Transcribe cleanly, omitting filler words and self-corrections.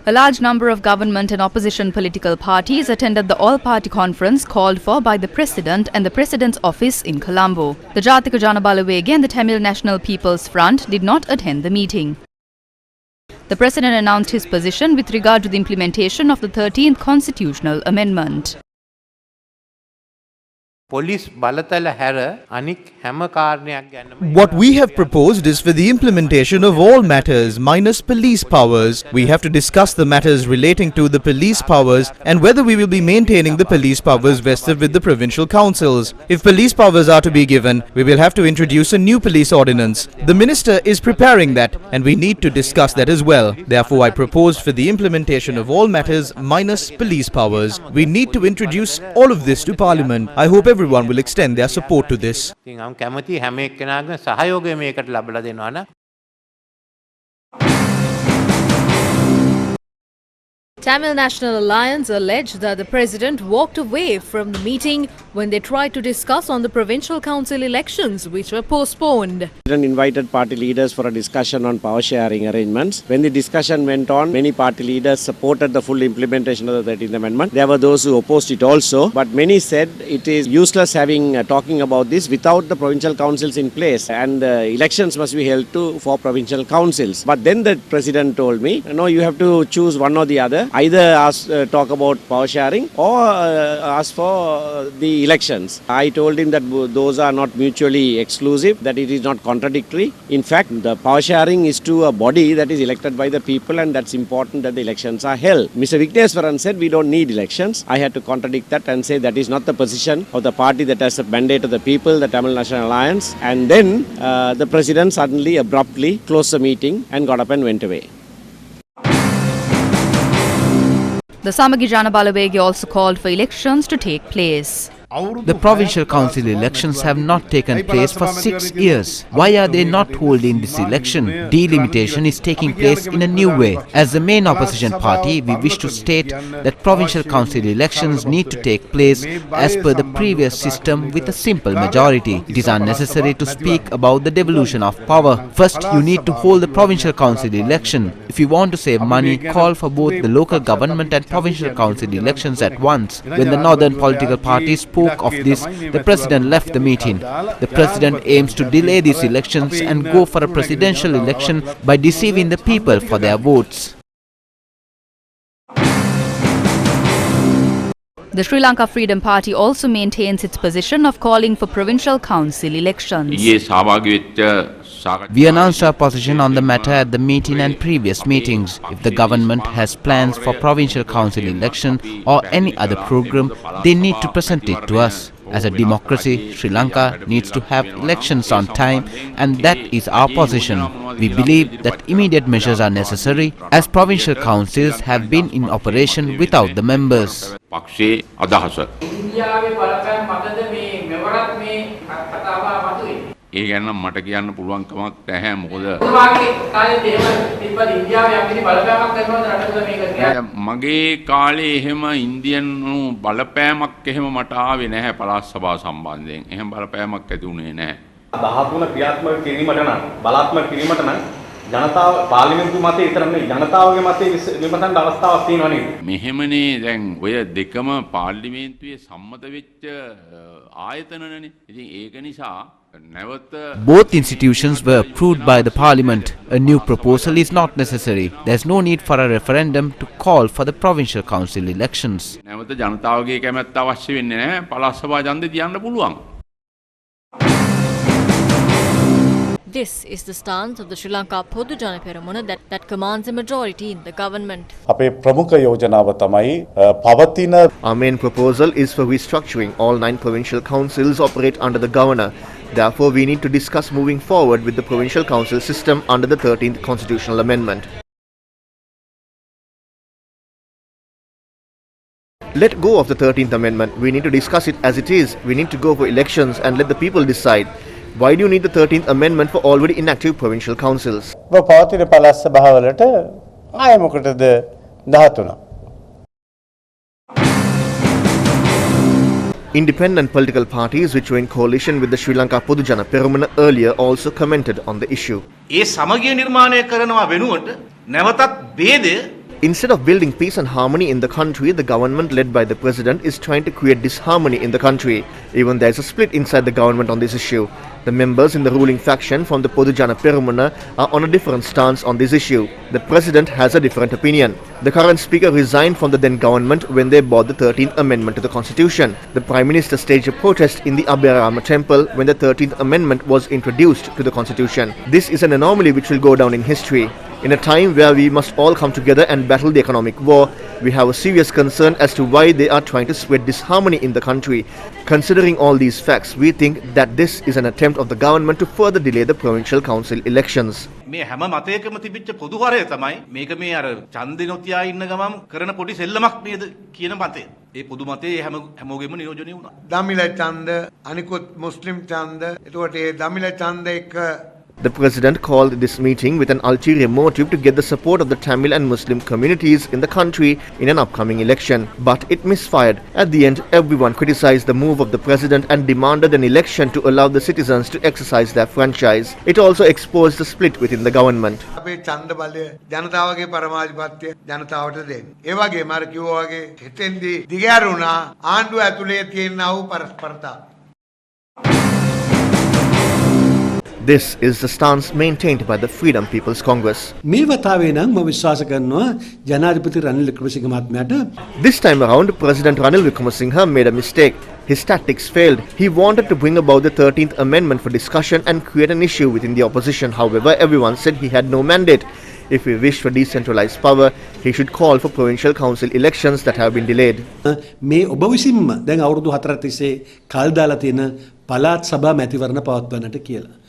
A large number of government and opposition political parties attended the all-party conference called for by the President and the President's office in Colombo. The Jathika Jana Balawega and the Tamil National People's Front did not attend the meeting. The President announced his position with regard to the implementation of the 13th constitutional amendment. What we have proposed is for the implementation of all matters minus police powers. We have to discuss the matters relating to the police powers and whether we will be maintaining the police powers vested with the provincial councils. If police powers are to be given, we will have to introduce a new police ordinance. The minister is preparing that and we need to discuss that as well. Therefore, I proposed for the implementation of all matters minus police powers. We need to introduce all of this to Parliament. I hope everyone will extend their support to this. Tamil National Alliance alleged that the President walked away from the meeting when they tried to discuss on the Provincial Council elections, which were postponed. The President invited party leaders for a discussion on power sharing arrangements. When the discussion went on, many party leaders supported the full implementation of the 13th Amendment. There were those who opposed it also, but many said it is useless talking about this without the provincial councils in place, and elections must be held for provincial councils. But then the President told me, no, you have to choose one or the other. Either talk about power sharing or ask for the elections. I told him that those are not mutually exclusive, that it is not contradictory. In fact, the power sharing is to a body that is elected by the people, and that's important that the elections are held. Mr. Vigneswaran said we don't need elections. I had to contradict that and say that is not the position of the party that has a mandate of the people, the Tamil National Alliance. And then the President suddenly abruptly closed the meeting and got up and went away. The Samagi Jana Balawega also called for elections to take place. The provincial council elections have not taken place for 6 years. Why are they not holding this election? Delimitation is taking place in a new way. As the main opposition party, we wish to state that provincial council elections need to take place as per the previous system with a simple majority. It is unnecessary to speak about the devolution of power. First, you need to hold the provincial council election. If you want to save money, call for both the local government and provincial council elections at once. When the northern political parties spoke of this, the President left the meeting. The President aims to delay these elections and go for a presidential election by deceiving the people for their votes. The Sri Lanka Freedom Party also maintains its position of calling for provincial council elections. We announced our position on the matter at the meeting and previous meetings. If the government has plans for provincial council election or any other program, they need to present it to us. As a democracy, Sri Lanka needs to have elections on time, and that is our position. We believe that immediate measures are necessary as provincial councils have been in operation without the members. මගේ කාලේ එහෙම ඉන්දියන්ු බලපෑමක් එහෙම මට ආවේ නැහැ පළාත් සභාව සම්බන්ධයෙන්. එහෙම බලපෑමක් ඇති වුණේ නැහැ. 13 ක්‍රියාත්මක කිරීමට නම් බලාත්මක කිරීමට නම් ජනතාව පාර්ලිමේන්තු මතය විතර නෙවෙයි ජනතාවගේ මතය විමසන්න අවස්ථාවක් තියෙනවා නේද? මෙහෙමනේ දැන් ඔය දෙකම පාර්ලිමේන්තුවේ සම්මත වෙච්ච ආයතනනේ. ඉතින් ඒක නිසා both institutions were approved by the Parliament. A new proposal is not necessary. There is no need for a referendum to call for the provincial council elections. This is the stance of the Sri Lanka Podu Jana Peramuna that commands a majority in the government. Our main proposal is for restructuring. All 9 provincial councils operate under the governor. Therefore, we need to discuss moving forward with the provincial council system under the 13th constitutional amendment. Let go of the 13th amendment. We need to discuss it as it is. We need to go for elections and let the people decide. Why do you need the 13th amendment for already inactive provincial councils? Independent political parties which were in coalition with the Sri Lanka Podu Jana Peramuna earlier also commented on the issue. Instead of building peace and harmony in the country, the government led by the president is trying to create disharmony in the country. Even there is a split inside the government on this issue. The members in the ruling faction from the Podujana Perumana are on a different stance on this issue. The president has a different opinion. The current speaker resigned from the then government when they bought the 13th Amendment to the Constitution. The Prime Minister staged a protest in the Abhyarama temple when the 13th Amendment was introduced to the Constitution. This is an anomaly which will go down in history. In a time where we must all come together and battle the economic war, we have a serious concern as to why they are trying to spread disharmony in the country. Considering all these facts, we think that this is an attempt of the government to further delay the provincial council elections. මේ හැම මතයකම තිබිච්ච පොදු හරය තමයි මේක මේ අර ඡන්දේ නොතියා ඉන්න ගමන් කරන පොඩි සෙල්ලමක් නේද කියන මතය. ඒ පොදු මතය හැමෝගෙම නියෝජනය වුණා. දමිළ ඡන්ද අනිකුත් මුස්ලිම් ඡන්ද එතකොට ඒ දමිළ ඡන්ද එක්ක The president called this meeting with an ulterior motive to get the support of the Tamil and Muslim communities in the country in an upcoming election. But it misfired. At the end, everyone criticized the move of the president and demanded an election to allow the citizens to exercise their franchise. It also exposed the split within the government. අපේ ඡන්ද බලය ජනතාවගේ පරමාධිපත්‍ය ජනතාවට දෙන්න. ඒ වගේම අර කිව්වා වගේ හිතෙන්දී දිගෑරුණා ආණ්ඩුව ඇතුලේ තියෙනා වූ පරස්පරතා. This is the stance maintained by the Freedom People's Congress. මේ වතාවේ නම් මම විශ්වාස කරනවා ජනාධිපති Ranil Wickremesinghe මහත්මයාට This time around, President Ranil Wickremesinghe made a mistake. His tactics failed. He wanted to bring about the 13th Amendment for discussion and create an issue within the opposition. However, everyone said he had no mandate. If we wish for decentralized power, he should call for provincial council elections that have been delayed. මේ ඔබ විසින්ම දැන් අවුරුදු 4 තිස්සේ කල් දාලා තියෙන පළාත් සභා මැතිවරණ පවත්වන්නට කියලා.